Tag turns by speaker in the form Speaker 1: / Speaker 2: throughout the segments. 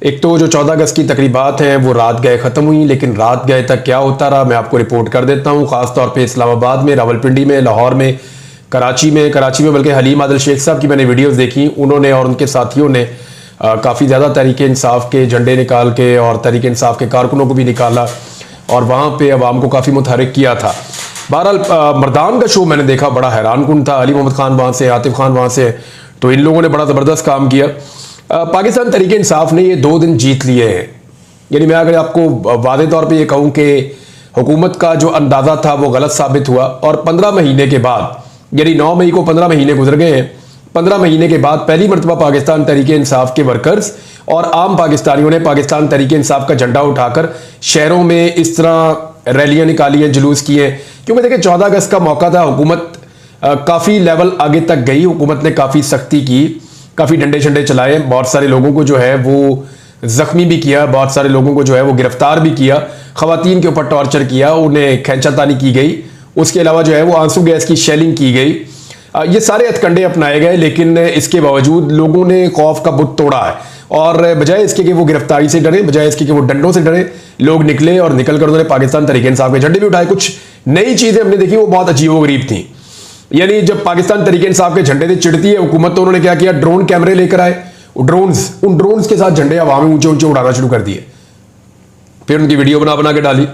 Speaker 1: एक तो जो 14 अगस्त की तकरीबात हैं वो रात गए ख़त्म हुई, लेकिन रात गए तक क्या होता रहा मैं आपको रिपोर्ट कर देता हूँ। ख़ासतौर पे इस्लामाबाद में, रावलपिंडी में, लाहौर में, कराची में बल्कि हलीम आदिल शेख साहब की मैंने वीडियोस देखी। उन्होंने और उनके साथियों ने काफ़ी ज़्यादा तहरीक इंसाफ के झंडे निकाल के और तहरीक इंसाफ के कारकुनों को भी निकाला और वहाँ पर अवाम को काफ़ी मुतहरिक किया था। बहरहाल मर्दान का शो मैंने देखा, बड़ा हैरान कुन था। अली मोहम्मद खान वहाँ से, आतिफ खान वहाँ से, तो इन लोगों ने बड़ा ज़बरदस्त काम किया। पाकिस्तान तहरीक इंसाफ ने ये 2 दिन जीत लिए हैं। यानी मैं अगर आपको वादे तौर पे ये कहूँ कि हुकूमत का जो अंदाज़ा था वो गलत साबित हुआ और 15 महीने के बाद, यानी 9 मई को 15 महीने गुजर गए हैं, 15 महीने के बाद पहली मरतबा पाकिस्तान तहरीक इंसाफ के वर्कर्स और आम पाकिस्तानियों ने पाकिस्तान तहरीक इंसाफ का झंडा उठाकर शहरों में इस तरह रैलियाँ निकाली हैं, जुलूस किए हैं। क्योंकि देखिए 14 अगस्त का मौका था, हुकूमत काफ़ी लेवल आगे तक गई, हुकूमत ने काफ़ी सख्ती की, काफ़ी डंडे शंडे चलाए, बहुत सारे लोगों को जो है वो ज़ख्मी भी किया, बहुत सारे लोगों को जो है वो गिरफ्तार भी किया, ख़वातीन के ऊपर टॉर्चर किया, उन्हें खींचातानी की गई, उसके अलावा जो है वो आंसू गैस की शेलिंग की गई। ये सारे हथकंडे अपनाए गए, लेकिन इसके बावजूद लोगों ने खौफ का बुत तोड़ा है और बजाय इसके कि वो गिरफ्तारी से डरे, बजाय इसके कि वो डंडों से डरे, लोग निकले और निकल कर उन्होंने पाकिस्तान तहरीक इंसाफ के झंडे भी उठाए। कुछ नई चीज़ें हमने देखी, वो बहुत अजीबोगरीब थी। यानी जब पाकिस्तान तहरीक इंसाफ के झंडे से चिढ़ती है हुकूमत, तो उन्होंने क्या किया, ड्रोन कैमरे लेकर आए, उन ड्रोन्स के साथ झंडे हवा में ऊंचे ऊंचे उड़ाना शुरू कर दिए, फिर उनकी वीडियो बना बना के डाली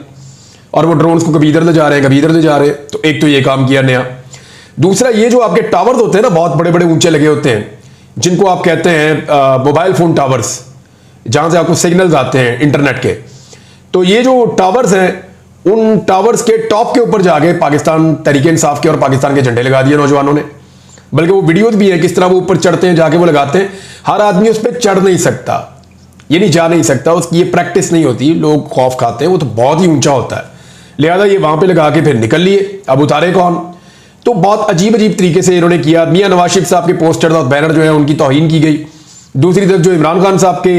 Speaker 1: और वो ड्रोन्स को कभी इधर ले जा रहे हैं, कभी इधर ले जा रहे हैं। तो एक तो ये काम किया नया। दूसरा, ये जो आपके टावर्स होते हैं ना, बहुत बड़े बड़े ऊंचे लगे होते हैं, जिनको आप कहते हैं मोबाइल फोन टावर्स, जहां से आपको सिग्नल्स आते हैं इंटरनेट के, तो ये जो टावर्स हैं, उन टावर्स के टॉप के ऊपर जाके पाकिस्तान तहरीक इंसाफ के और पाकिस्तान के झंडे लगा दिए नौजवानों ने। बल्कि वो वीडियोज भी है किस तरह वो ऊपर चढ़ते हैं, जाके वो लगाते हैं। हर आदमी उस पर चढ़ नहीं सकता, यानी जा नहीं सकता, उसकी ये प्रैक्टिस नहीं होती, लोग खौफ खाते हैं, वो तो बहुत ही ऊंचा होता है, लिहाजा ये वहां पे लगा के फिर निकल लिए। अब उतारे कौन? तो बहुत अजीब अजीब तरीके से इन्होंने किया। मियां नवाज शरीफ साहब के पोस्टर और बैनर जो है उनकी तौहीन की गई। दूसरी तरफ जो इमरान खान साहब के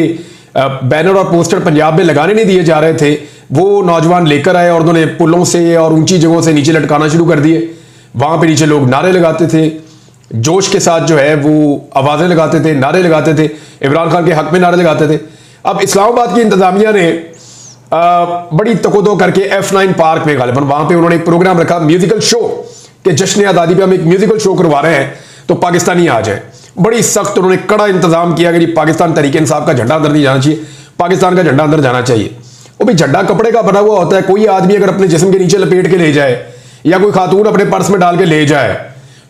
Speaker 1: बैनर और पोस्टर पंजाब में लगाने नहीं दिए जा रहे थे, वो नौजवान लेकर आए और उन्होंने पुलों से और ऊंची जगहों से नीचे लटकाना शुरू कर दिए। वहां पे नीचे लोग नारे लगाते थे, जोश के साथ जो है वो आवाजें लगाते थे, नारे लगाते थे, इमरान खान के हक में नारे लगाते थे। अब इस्लामाबाद की इंतजामिया ने बड़ी तकोदो करके F9 पार्क में गालिबन वहां पे उन्होंने एक प्रोग्राम रखा, म्यूजिकल शो, कि जश्न आज़ादी पे हम एक म्यूजिकल शो करवा रहे हैं तो पाकिस्तानी आ जाए। बड़ी सख्त उन्होंने कड़ा इंतजाम किया कि पाकिस्तान तहरीक इंसाफ का झंडा अंदर नहीं जाना चाहिए, पाकिस्तान का झंडा अंदर जाना चाहिए। वो भी झंडा कपड़े का बना हुआ होता है, कोई आदमी अगर अपने जिस्म के नीचे लपेट के ले जाए या कोई खातून अपने पर्स में डाल के ले जाए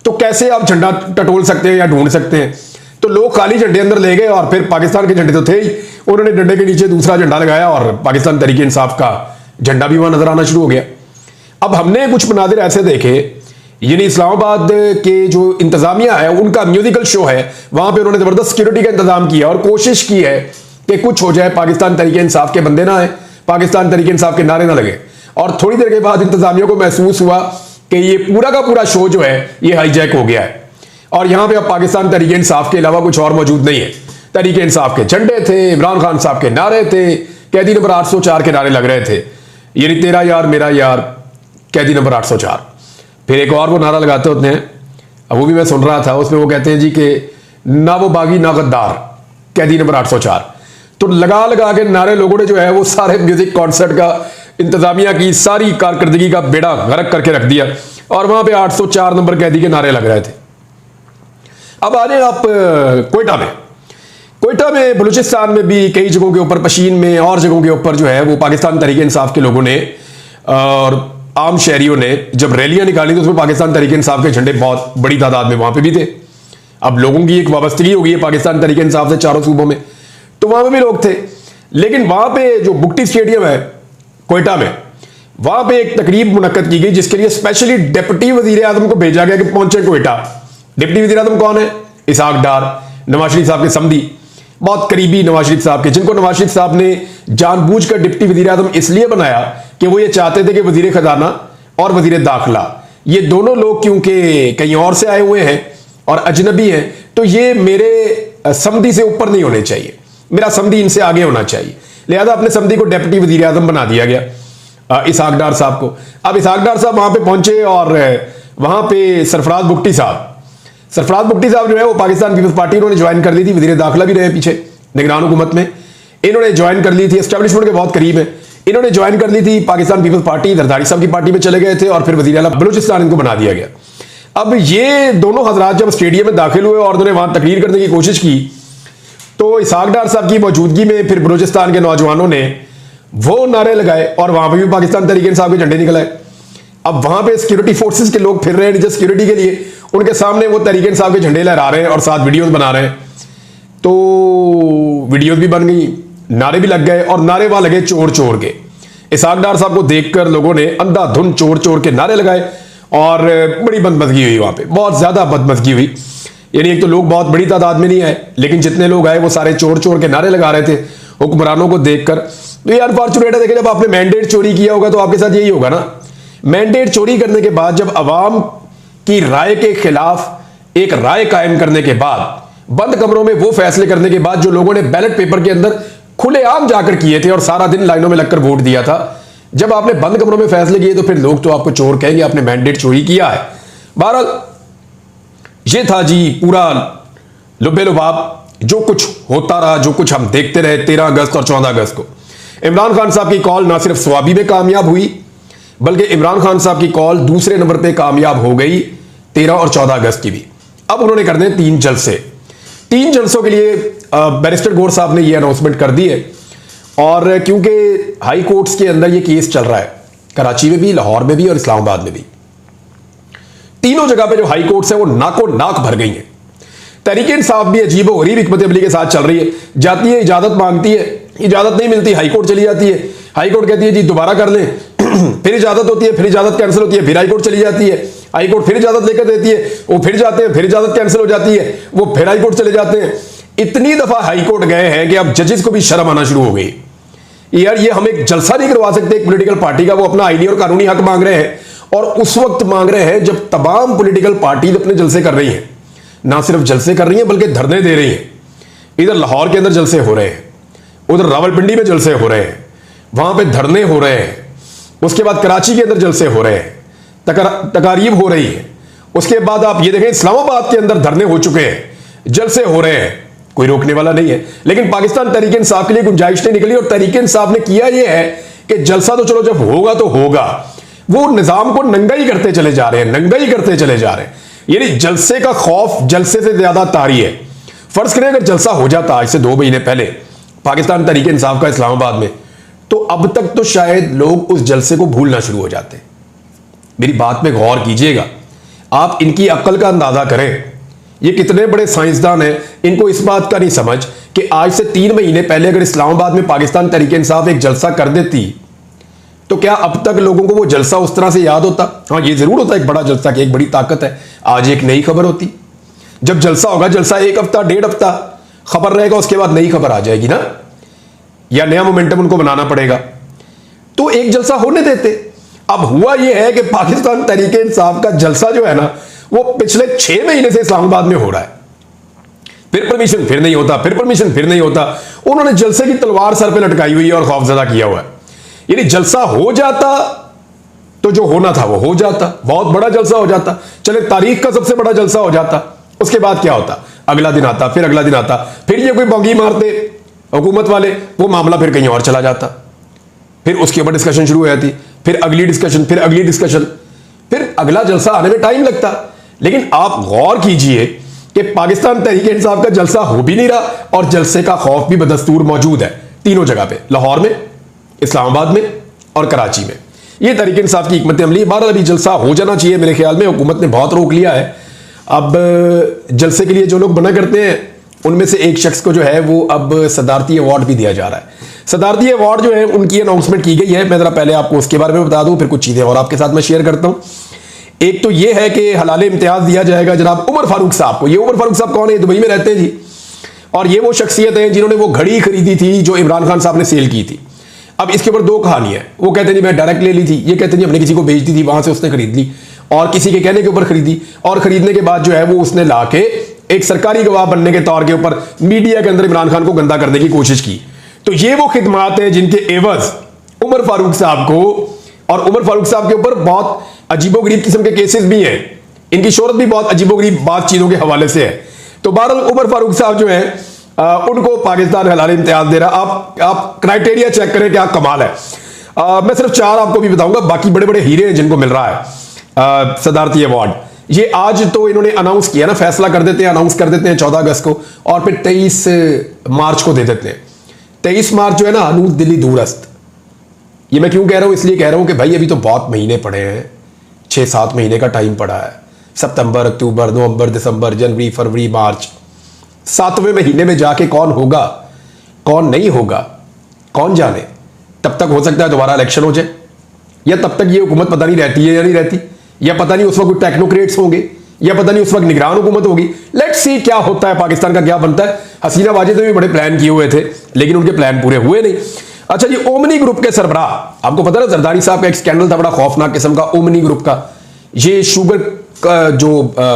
Speaker 1: तो कैसे आप झंडा टटोल सकते हैं या ढूंढ सकते हैं? तो लोग खाली झंडे अंदर ले गए और फिर पाकिस्तान के झंडे तो थे ही, उन्होंने डंडे के नीचे दूसरा झंडा लगाया और पाकिस्तान तहरीक इंसाफ का झंडा भी वहां नजर आना शुरू हो गया। अब हमने कुछ मनाजिर ऐसे देखे, यानी इस्लामाबाद के जो इंतजामिया है उनका म्यूजिकल शो है, वहां पे उन्होंने जबरदस्त सिक्योरिटी का इंतजाम किया और कोशिश की है कि कुछ हो जाए, पाकिस्तान तहरीक इंसाफ के बंदे ना आए, पाकिस्तान तहरीक इंसाफ के नारे ना लगे। और थोड़ी देर के बाद इंतजामिया को महसूस हुआ कि ये पूरा का पूरा शो जो है ये हाईजैक हो गया है और यहां पे अब पाकिस्तान तहरीक इंसाफ के अलावा कुछ और मौजूद नहीं है। तहरीक इंसाफ के झंडे थे, इमरान खान साहब के नारे थे, कैदी नंबर 804 के नारे लग रहे थे, यानी तेरा यार मेरा यार, कैदी नंबर 804। फिर एक और वो नारा लगाते होते हैं, अब वो भी मैं सुन रहा था, उसमें वो कहते हैं जी कि ना वो बागी ना गद्दार, कैदी नंबर 804। तो लगा लगा के नारे लोगों ने जो है वो सारे म्यूजिक कॉन्सर्ट का, इंतजामिया की सारी कारकर्दगी का बेड़ा गर्क करके रख दिया और वहां पे 804 नंबर कैदी के नारे लग रहे थे। अब आ जाए आप कोयटा में बलूचिस्तान में भी कई जगहों के ऊपर, पशीन में और जगहों के ऊपर जो है वो पाकिस्तान तहरीक इंसाफ के लोगों ने और आम शहरियों ने जब रैलियां निकाली तो उसमें पाकिस्तान तहरीक इंसाफ के झंडे बहुत बड़ी तादाद में वहां पे भी थे। अब लोगों की एक वाबस्तगी हो गई है पाकिस्तान तहरीक इंसाफ से चारों सूबों में, तो वहां पे भी लोग थे। लेकिन वहां पे जो बुक्टी स्टेडियम है कोयटा में, वहां पे एक तकरीब मुनक्कद की गई जिसके लिए स्पेशली डिप्टी वजीर आजम को भेजा गया कि पहुंचे कोयटा। डिप्टी वजीर आजम कौन है? इसहाक डार, नवाज शरीफ साहब के समधी, बहुत करीबी नवाज शरीफ साहब के, जिनको नवाज शरीफ साहब ने जानबूझकर डिप्टी वजीर आजम इसलिए बनाया कि वो ये चाहते थे कि वजीर खजाना और वजीर दाखिला, ये दोनों लोग क्योंकि कहीं और से आए हुए हैं और अजनबी हैं, तो ये मेरे समधी से ऊपर नहीं होने चाहिए, मेरा समधी इनसे आगे होना चाहिए। लिहाजा अपने समधी को डिप्टी वजीर आजम बना दिया गया, इसहाक डार साहब को। अब इसहाक डार साहब वहां पे पहुंचे और वहां पे सरफराज बुगटी साहब जो है वो पाकिस्तान पीपल्स पार्टी उन्होंने ज्वाइन कर ली थी, वजीर दाखिला भी रहे पीछे निगरान हुकूमत में। इन्होंने ज्वाइन कर ली थी, एस्टेब्लिशमेंट के बहुत करीब है, इन्होंने ज्वाइन कर ली थी पाकिस्तान पीपल्स पार्टी, जरदारी साहब की पार्टी में चले गए थे और फिर वजीर आला बलूचिस्तान इनको बना दिया गया। अब ये दोनों हजरात जब स्टेडियम में दाखिल हुए और उन्होंने वहां तकरीर करने की कोशिश की तो इसहाक डार साहब की मौजूदगी में फिर बलूचिस्तान के नौजवानों ने वो नारे लगाए और वहां पर भी पाकिस्तान तहरीक इंसाफ के झंडे निकल आए। अब वहां पे सिक्योरिटी फोर्सेस के लोग फिर रहे हैं नीचे सिक्योरिटी के लिए, उनके सामने वो तहरीक इंसाफ के झंडे लहरा रहे हैं और साथ वीडियोस बना रहे हैं। तो वीडियोस भी बन गई, नारे भी लग गए और नारे वहां लगे चोर चोर के। इसहाक डार साहब को देखकर लोगों ने अंधाधुंध चोर चोर के नारे लगाए और बड़ी बदमज़गी हुई वहां पे, बहुत ज्यादा बदमज़गी हुई। यानी एक तो लोग बहुत बड़ी तादाद में नहीं आए, लेकिन जितने लोग आए वो सारे चोर चोर के नारे लगा रहे थे हुक्मरानों को देखकर। तो ये अनफॉर्चुनेट है। देखिए, जब आपने मैंडेट चोरी किया होगा तो आपके साथ यही होगा ना। मैंडेट चोरी करने के बाद जब अवाम की राय के खिलाफ एक राय कायम करने के बाद, बंद कमरों में वो फैसले करने के बाद जो लोगों ने बैलेट पेपर के अंदर खुलेआम जाकर किए थे और सारा दिन लाइनों में लगकर वोट दिया था, जब आपने बंद कमरों में फैसले किए तो फिर लोग तो आपको चोर कहेंगे, आपने मैंडेट चोरी किया है। बहरहाल ये था जी पूरा लुब्बे लुबाब, जो कुछ होता रहा, जो कुछ हम देखते रहे 13 अगस्त और 14 अगस्त को। इमरान खान साहब की कॉल ना सिर्फ स्वाबी में कामयाब हुई, बल्कि इमरान खान साहब की कॉल दूसरे नंबर पे कामयाब हो गई 13 और 14 अगस्त की भी। अब उन्होंने करने 3 जलसे। 3 जलसों के लिए बैरिस्टर गौर साहब ने ये अनाउंसमेंट कर दी है। और क्योंकि हाई कोर्ट्स के अंदर ये केस चल रहा है, कराची में भी, लाहौर में भी और इस्लामाबाद में भी, तीनों जगह पे जो हाई कोर्ट्स है वो नाको नाक भर गई है। तहरीक इंसाफ भी अजीबो गरीब हिकमत अमली के साथ चल रही है, जाती है इजाजत मांगती है, इजाजत नहीं मिलती हाईकोर्ट चली जाती है, हाईकोर्ट कहती है जी दोबारा कर लें, फिर इजाजत होती है, फिर इजाजत कैंसिल होती है, फिर हाईकोर्ट चली जाती है, हाईकोर्ट फिर इजाजत लेकर देती है, वो फिर जाते हैं, फिर इजाजत कैंसिल हो जाती है, वो फिर हाईकोर्ट चले जाते हैं। इतनी दफा हाईकोर्ट गए हैं कि अब जजेस को भी शर्म आना शुरू हो गई। यार ये हम एक जलसा नहीं करवा सकते एक पॉलिटिकल पार्टी का, वो अपना आईनी और कानूनी हक मांग रहे हैं और उस वक्त मांग रहे हैं जब तमाम पॉलिटिकल पार्टीज अपने जलसे कर रही हैं। ना सिर्फ जलसे कर रही हैं बल्कि धरने दे रही हैं। इधर लाहौर के अंदर जलसे हो रहे हैं, उधर रावलपिंडी में जलसे हो रहे हैं, वहां पे धरने हो रहे हैं, उसके बाद कराची के अंदर जलसे हो रहे हैं, तकारीब हो रही है, उसके बाद आप ये देखें इस्लामाबाद के अंदर धरने हो चुके हैं, जलसे हो रहे हैं, कोई रोकने वाला नहीं है। लेकिन पाकिस्तान तहरीक इंसाफ के लिए गुंजाइश नहीं निकली और तहरीक इंसाफ ने किया यह है कि जलसा तो चलो जब होगा तो होगा, वो निजाम को नंगा ही करते चले जा रहे हैं, नंगा ही करते चले जा रहे हैं। यानी जलसे का खौफ जलसे से ज्यादा तारी है। फर्ज करें अगर जलसा हो जाता आज से 2 महीने पहले पाकिस्तान तहरीक इंसाफ का इस्लामाबाद में, तो अब तक तो शायद लोग उस जलसे को भूलना शुरू हो जाते। मेरी बात में गौर कीजिएगा, आप इनकी अक्ल का अंदाजा करें। ये कितने बड़े साइंसदान हैं, इनको इस बात का नहीं समझ कि आज से 3 महीने पहले अगर इस्लामाबाद में पाकिस्तान तहरीक इंसाफ एक जलसा कर देती तो क्या अब तक लोगों को वो जलसा उस तरह से याद होता? हाँ, ये जरूर होता है एक बड़ा जलसा की एक बड़ी ताकत है, आज एक नई खबर होती। जब जलसा होगा, जलसा 1 हफ्ता 1.5 हफ्ता खबर रहेगा, उसके बाद नई खबर आ जाएगी ना, या नया मोमेंटम उनको बनाना पड़ेगा। तो एक जलसा होने देते। अब हुआ यह है कि पाकिस्तान तहरीक इंसाफ का जलसा जो है ना, वो पिछले 6 महीने से इस्लामाबाद में हो रहा है। फिर परमिशन फिर नहीं होता, फिर परमिशन फिर नहीं होता। उन्होंने जलसे की तलवार सर पे लटकाई हुई है और खौफजदा किया हुआ है। यानी जलसा हो जाता तो जो होना था वो हो जाता, बहुत बड़ा जलसा हो जाता, चले तारीख का सबसे बड़ा जलसा हो जाता। उसके बाद क्या होता? अगला दिन आता, फिर अगला दिन आता, फिर ये कोई बंगी मारते हुकूमत वाले, वो मामला फिर कहीं और चला जाता, फिर उसके ऊपर डिस्कशन शुरू हो जाती, फिर अगली डिस्कशन, फिर अगली डिस्कशन, फिर अगला जलसा आने में टाइम लगता। लेकिन आप गौर कीजिए कि पाकिस्तान तहरीक इंसाफ का जलसा हो भी नहीं रहा और जलसे का खौफ भी बदस्तूर मौजूद है तीनों जगह पे, लाहौर में, इस्लामाबाद में और कराची में। ये तहरीक इंसाफ की हिकमत अमली। बहरहाल अभी जलसा हो जाना चाहिए मेरे ख्याल में, हुकूमत ने बहुत रोक लिया है। अब जलसे के लिए जो लोग बना करते हैं उनमें से एक शख्स को जो है वो अब सदारती अवार्ड भी दिया जा रहा है। सदारती अवार्ड जो है उनकी अनाउंसमेंट की गई है। मैं जरा पहले आपको उसके बारे में बता दूं, फिर कुछ चीजें और आपके साथ मैं शेयर करता हूं। एक तो ये है कि हलाल इम्तियाज दिया जाएगा जनाब उमर फारूक साहब को। ये उमर फारूक साहब कौन है? दुबई में रहते हैं जी, और ये वो शख्सियत है जिन्होंने वो घड़ी खरीदी थी जो इमरान खान साहब ने सेल की थी। अब इसके ऊपर 2 कहानी है। वो कहते हैं जी मैं डायरेक्ट ले ली थी, ये कहते हैं जी हमने किसी को बेच दी थी, वहां से उसने खरीद ली, और किसी के कहने के ऊपर खरीदी, और खरीदने के बाद जो है वो उसने लाके एक सरकारी गवाह बनने के तौर के ऊपर मीडिया के अंदर इमरान खान को गंदा करने की कोशिश की। तो ये वो खिदमात है जिनके एवज उमर फारूक साहब को, और उमर फारूक साहब के ऊपर बहुत अजीबोगरीब किस्म के केसेस भी हैं, इनकी शोहरत भी बहुत अजीबोगरीब बात चीजों के हवाले से है। तो बहरहाल उमर फारूक साहब जो है उनको पाकिस्तान हलाल इम्तियाज दे रहा। आप क्राइटेरिया चेक करें, क्या कमाल है। मैं सिर्फ 4 आपको भी बताऊंगा, बाकी बड़े बड़े हीरे हैं जिनको मिल रहा है सदारती अवार्ड। ये आज तो इन्होंने अनाउंस किया ना, फैसला कर देते हैं, अनाउंस कर देते हैं 14 अगस्त को, और फिर 23 मार्च को दे देते हैं। 23 मार्च जो है ना, अनूद दिल्ली दूरस्त। ये मैं क्यों कह रहा हूं? इसलिए कह रहा हूं कि भाई अभी तो बहुत महीने पड़े हैं, 6-7 महीने का टाइम पड़ा है। सितंबर, अक्टूबर, नवंबर, दिसंबर, जनवरी, फरवरी, मार्च, 7वें महीने में जाके कौन होगा कौन नहीं होगा कौन जाने। तब तक हो सकता है दोबारा इलेक्शन हो जाए, या तब तक ये हुकूमत पता नहीं रहती है या नहीं रहती, या पता नहीं उस वक्त टेक्नोक्रेट्स होंगे, या पता नहीं उस वक्त निगरान हुकूमत होगी। लेट्स सी क्या होता है, पाकिस्तान का क्या बनता है। हसीना वाजिद ने भी बड़े प्लान किए हुए थे, लेकिन उनके प्लान पूरे हुए नहीं। अच्छा जी, ओमनी ग्रुप के सरबराह, आपको पता है ना जरदारी साहब का एक स्कैंडल था बड़ा खौफनाक किस्म का, ओमनी ग्रुप का। ये शुगर का जो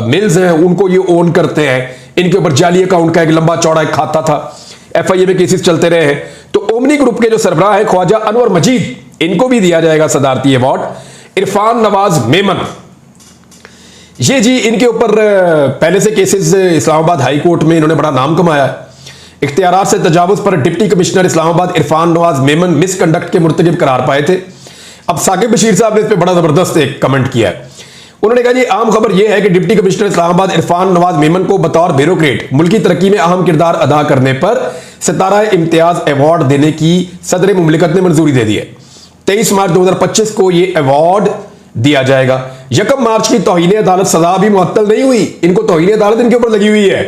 Speaker 1: मिल्स हैं उनको ये ओन करते हैं, इनके ऊपर जाली अकाउंट का एक लंबा चौड़ा एक खाता था, FIA में केसेस चलते रहे हैं। तो ओमनी ग्रुप के जो सरबराह है ख्वाजा अनवर मजीद, इनको भी दिया जाएगा सदारती अवार्ड। इरफान नवाज मेमन, ये जी इनके ऊपर पहले से केसेस इस्लामाबाद हाई कोर्ट में इन्होंने बड़ा नाम कमाया है। इख्तियारात से तजावुज पर deputy commissioner Islamabad Irfan Nawaz Memon misconduct के मुर्तकिब करार पाए थे। अब साकिब बशीर साहब ने इस पर बड़ा जबरदस्त एक कमेंट किया है। उन्होंने कहा जी आम खबर यह है कि डिप्टी कमिश्नर इस्लामाबाद इरफान नवाज मेमन को बतौर ब्यूरोक्रेट मुल्की तरक्की में अहम किरदार अदा करने पर सितारा इम्तियाज अवार्ड देने की सदर मुमलिकत ने मंजूरी दे दी है। 23 मार्च 2025 को यह अवार्ड दिया जाएगा। 1 मार्च की तौहीन अदालत सजा भी मुअत्तल नहीं हुई, इनको तौहीन अदालत इनके ऊपर लगी हुई है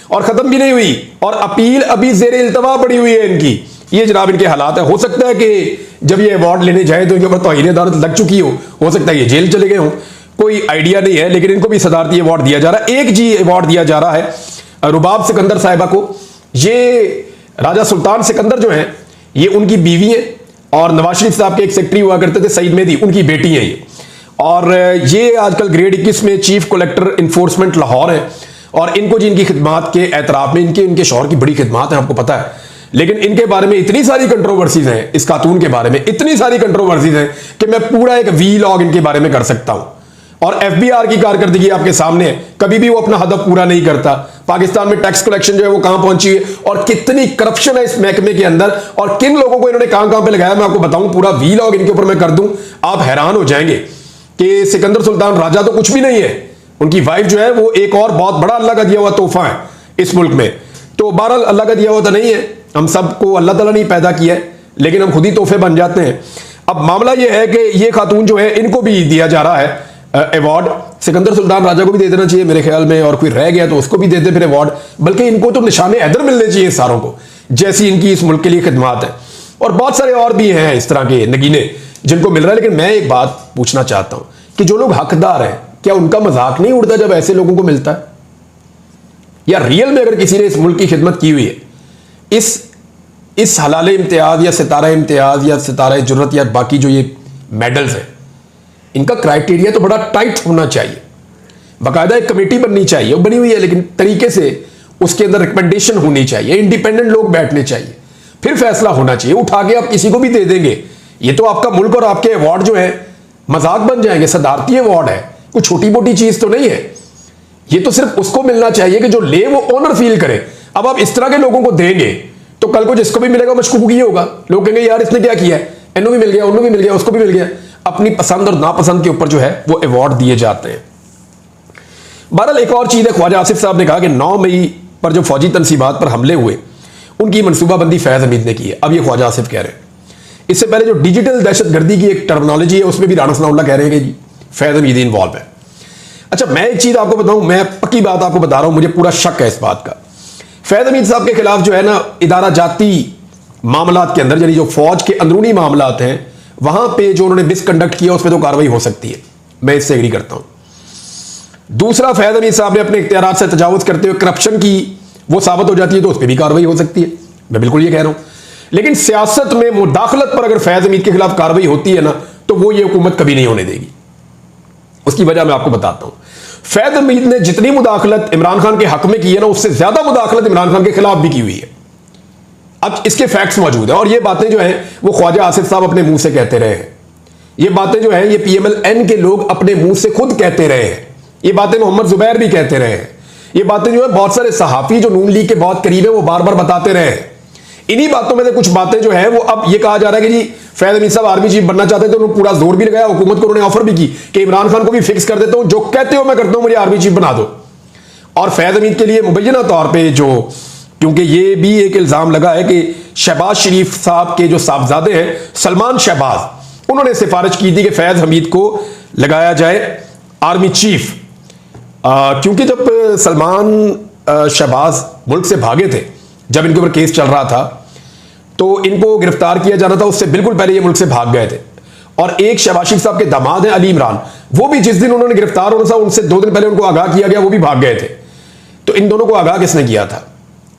Speaker 1: और खत्म भी नहीं हुई, और अपील अभी जेर इल्तवा पड़ी हुई है इनकी। ये जनाब इनके हालात है। हो सकता है कि जब ये अवार्ड लेने जाए तो इनके ऊपर तौहीन अदालत लग चुकी हो सकता है ये जेल चले गए हों, कोई आइडिया नहीं है, लेकिन इनको भी सदारती अवार्ड दिया जा रहा है। एक जी अवार्ड दिया जा रहा है रुबाब सिकंदर साहिबा को। ये राजा सुल्तान सिकंदर जो है ये उनकी बीवी है, और नवाज शरीफ साहब के एक सेक्रेटरी हुआ करते थे सईद मेहदी, उनकी बेटी है ये। और ये आजकल ग्रेड 21 में चीफ कलेक्टर इन्फोर्समेंट लाहौर है, और इनको जी इनकी खिदमात के एतराफ में इनके शौहर की बड़ी खिदमात है, आपको पता है। लेकिन इनके बारे में इतनी सारी कंट्रोवर्सीज हैं, इस खातून के बारे में इतनी सारी कंट्रोवर्सीज हैं कि मैं पूरा एक वीलॉग इनके बारे में कर सकता हूं। और FBR की कारकर्दगी आपके सामने है, कभी भी वो अपना हदफ पूरा नहीं करता। पाकिस्तान में टैक्स कलेक्शन जो है वो कहां पहुंची है, और कितनी करप्शन है इस महकमे के अंदर, और किन लोगों को इन्होंने कहां पे लगाया, मैं आपको बताऊं। पूरा वीलॉग इनके ऊपर मैं कर दूं, आप हैरान हो जाएंगे कि सिकंदर सुल्तान राजा तो कुछ भी नहीं है, उनकी वाइफ जो है वो एक और बहुत बड़ा अल्लाह का दिया हुआ तोहफा है इस मुल्क में। तो बहरहाल अल्लाह का दिया हुआ तो नहीं है, हम सबको अल्लाह ताला ने पैदा किया है, लेकिन हम खुद ही तोहफे बन जाते हैं। अब मामला यह है कि ये खातून जो है इनको भी दिया जा रहा है अवार्ड। सिकंदर सुल्तान राजा को भी दे देना चाहिए मेरे ख्याल में, और कोई रह गया तो उसको भी दे दे फिर अवार्ड। बल्कि इनको तो निशाने हैदर मिलने चाहिए सारों को, जैसी इनकी इस मुल्क के लिए खिदमात है। और बहुत सारे और भी हैं इस तरह के नगीने जिनको मिल रहा है। लेकिन मैं एक बात पूछना चाहता हूं कि जो लोग हकदार हैं, क्या उनका मजाक नहीं उड़ता जब ऐसे लोगों को मिलता है? या रियल में अगर किसी ने इस मुल्क की खिदमत की हुई है, इस हलाल इम्तियाज या सितारा इम्तियाज या सितारा जुर्रत या बाकी जो ये मेडल्स हैं, इनका क्राइटेरिया तो बड़ा टाइट होना चाहिए। बाकायदा एक कमेटी बननी चाहिए, वो बनी हुई है, लेकिन तरीके से उसके अंदर रिकमेंडेशन होनी चाहिए, इंडिपेंडेंट लोग बैठने चाहिए, फिर फैसला होना चाहिए। उठा के आप किसी को भी दे देंगे, ये तो आपका मुल्क और आपके अवार्ड जो है मजाक बन जाएंगे। सदारती अवार्ड है, कोई छोटी मोटी चीज तो नहीं है। ये तो सिर्फ उसको मिलना चाहिए कि जो ले वो ऑनर फील करे। अब आप इस तरह के लोगों को देंगे तो कल को जिसको भी मिलेगा मशकूक ही होगा, लोग कहेंगे यार इसने क्या किया है, इन्हों भी मिल गया, उन्हों भी मिल गया, उसको भी मिल गया। अपनी पसंद और नापसंद के ऊपर जो है वो अवार्ड दिए जाते हैं। बहरहाल एक और चीज है, ख्वाजा आसिफ साहब ने कहा कि 9 मई पर जो फौजी तनसीबात पर हमले हुए उनकी मनसूबाबंदी फैज हमीद ने की है। अब ये ख्वाजा आसिफ कह रहे हैं। इससे पहले जो डिजिटल दहशतगर्दी की एक टर्मिनोलॉजी है उसमें भी राना सनाउल्लाह कह रहे हैं कि जी फैज हमीद इन्वॉल्व है। अच्छा, मैं एक चीज आपको बताऊं, मैं पक्की बात आपको बता रहा हूं, मुझे पूरा शक है इस बात का। फैज हमीद साहब के खिलाफ जो है ना इदारा जाती मामलात के अंदर, यानी जो फौज के अंदरूनी मामलात हैं, वहां पे जो उन्होंने मिसकंडक्ट किया उस पर तो कार्रवाई हो सकती है, मैं इससे एग्री करता हूं। दूसरा, फैज हमीद साहब ने अपने इख्तियारात से तजावुज करते हुए करप्शन की वो साबित हो जाती है तो उस पर भी कार्रवाई हो सकती है, मैं बिल्कुल ये कह रहा हूं। लेकिन सियासत में मुदाखलत पर अगर फैज हमीद के खिलाफ कार्रवाई होती है ना तो वो ये हुकूमत कभी नहीं होने देगी। उसकी वजह मैं आपको बताता हूं। फैज हमीद ने जितनी मुदाखलत इमरान खान के हक में की है ना, उससे ज्यादा मुदाखलत इमरान खान के खिलाफ भी की हुई है। अब इसके फैक्ट्स मौजूद हैं, और ये बातें जो हैं वो ख्वाजा आसिफ साहब अपने मुंह से कहते रहे हैं। ये बातें जो हैं ये PMLN के लोग अपने मुंह से खुद कहते रहे हैं। ये बातें मोहम्मद जुबैर भी कहते रहे हैं। ये बातें जो है बहुत सारे सहाफी जो नून लीग के बहुत करीब है वो बार बार बताते रहे हैं। इन्हीं बातों में से कुछ बातें जो है वो अब ये कहा जा रहा है कि जी फैज हमीद साहब आर्मी चीफ बनना चाहते थे, उन्होंने पूरा जोर भी लगाया, हुकूमत को उन्होंने ऑफर भी की कि इमरान खान को भी फिक्स कर देता हूं, जो कहते हो मैं करता हूं, मुझे आर्मी चीफ बना दो। और फैज हमीद के लिए मुबैना तौर पर जो, क्योंकि ये भी एक इल्जाम लगा है कि शहबाज शरीफ साहब के जो साहबजादे हैं सलमान शहबाज, उन्होंने सिफारिश की थी कि फैज हमीद को लगाया जाए आर्मी चीफ। क्योंकि जब सलमान शहबाज मुल्क से भागे थे, जब इनके ऊपर केस चल रहा था, तो इनको गिरफ्तार किया जाना था, उससे बिल्कुल पहले ये मुल्क से भाग गए थे। और एक शहबाज शरीफ साहब के दामाद हैं अली इमरान, वो भी जिस दिन उन्होंने गिरफ्तार होना था उनसे 2 दिन पहले उनको आगाह किया गया, वो भी भाग गए थे। तो इन दोनों को आगाह किसने किया था?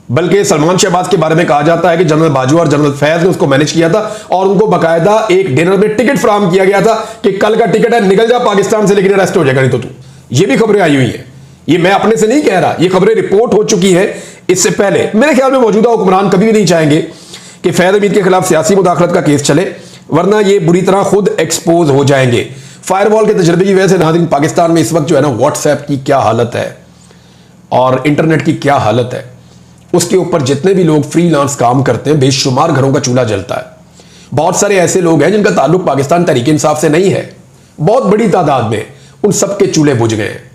Speaker 1: बल्कि सलमान शहबाज के बारे में कहा जाता है कि जनरल बाजवा और जनरल फैज ने उसको मैनेज किया था और उनको बाकायदा एक डिनर में टिकट फराहम किया गया था कि कल का टिकट है, निकल जा पाकिस्तान से, लेकिन अरेस्ट हो जाएगा नहीं तो तू। ये भी खबरें आई हुई है, ये मैं अपने से नहीं कह रहा, ये खबरें रिपोर्ट हो चुकी है इससे पहले। मेरे ख्याल में मौजूदा हुक्मरान कभी भी नहीं चाहेंगे कि फैज हमीद के खिलाफ सियासी मुदाखलत का केस चले, वरना ये बुरी तरह खुद एक्सपोज हो जाएंगे। फायरवॉल के तजर्बे की वजह से नाज़रीन पाकिस्तान में इस वक्त जो है ना व्हाट्सएप की क्या हालत है और इंटरनेट की क्या हालत है, उसके ऊपर जितने भी लोग फ्रीलांस काम करते हैं बेशुमार घरों का चूल्हा जलता है। बहुत सारे ऐसे लोग हैं जिनका ताल्लुक पाकिस्तान तहरीक इंसाफ से नहीं है, बहुत बड़ी तादाद में, उन सब के चूल्हे बुझ गए हैं,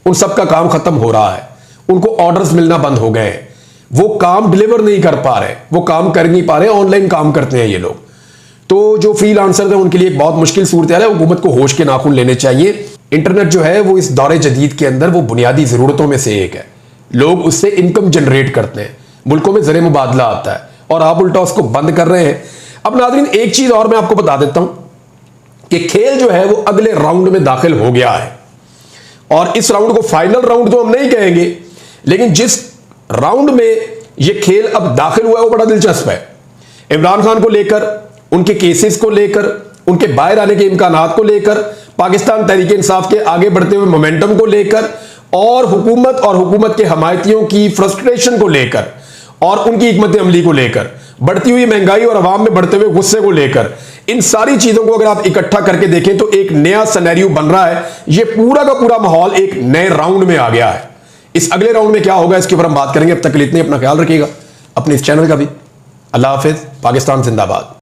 Speaker 1: उन सब का काम खत्म हो रहा है, उनको ऑर्डर्स मिलना बंद हो गए हैं, वो काम डिलीवर नहीं कर पा रहे, वो काम कर नहीं पा रहे, ऑनलाइन काम करते हैं ये लोग। तो जो फ्रीलांसर हैं उनके लिए एक बहुत मुश्किल सूरत है, हुकूमत को होश के नाखून लेने चाहिए। इंटरनेट जो है वो इस दौरे जदीद के अंदर वो बुनियादी जरूरतों में से एक है, लोग उससे इनकम जनरेट करते हैं, मुल्कों में ज़र मुबादला आता है और आप उल्टा उसको बंद कर रहे हैं। अब नाज़रीन एक चीज़ और मैं आपको बता देता हूं कि खेल जो है वो अगले राउंड में दाखिल हो गया है और इस राउंड को फाइनल राउंड तो हम नहीं कहेंगे, लेकिन जिस राउंड में ये खेल अब दाखिल हुआ है वो बड़ा दिलचस्प है। इमरान खान को लेकर, उनके केसेस को लेकर, उनके बाहर आने के इम्कानात को लेकर, पाकिस्तान तहरीक इंसाफ के आगे बढ़ते हुए मोमेंटम को लेकर और हुकूमत के हमायतियों की फ्रस्ट्रेशन को लेकर और उनकी हिकमत अमली को लेकर, बढ़ती हुई महंगाई और अवाम में बढ़ते हुए गुस्से को लेकर, इन सारी चीजों को अगर आप इकट्ठा करके देखें तो एक नया सिनेरियो बन रहा है। ये पूरा का पूरा माहौल एक नए राउंड में आ गया है। इस अगले राउंड में क्या होगा इसके ऊपर हम बात करेंगे। अब तक के लिए इतने, अपना ख्याल रखिएगा, अपने इस चैनल का भी। अल्लाह हाफिज, पाकिस्तान जिंदाबाद।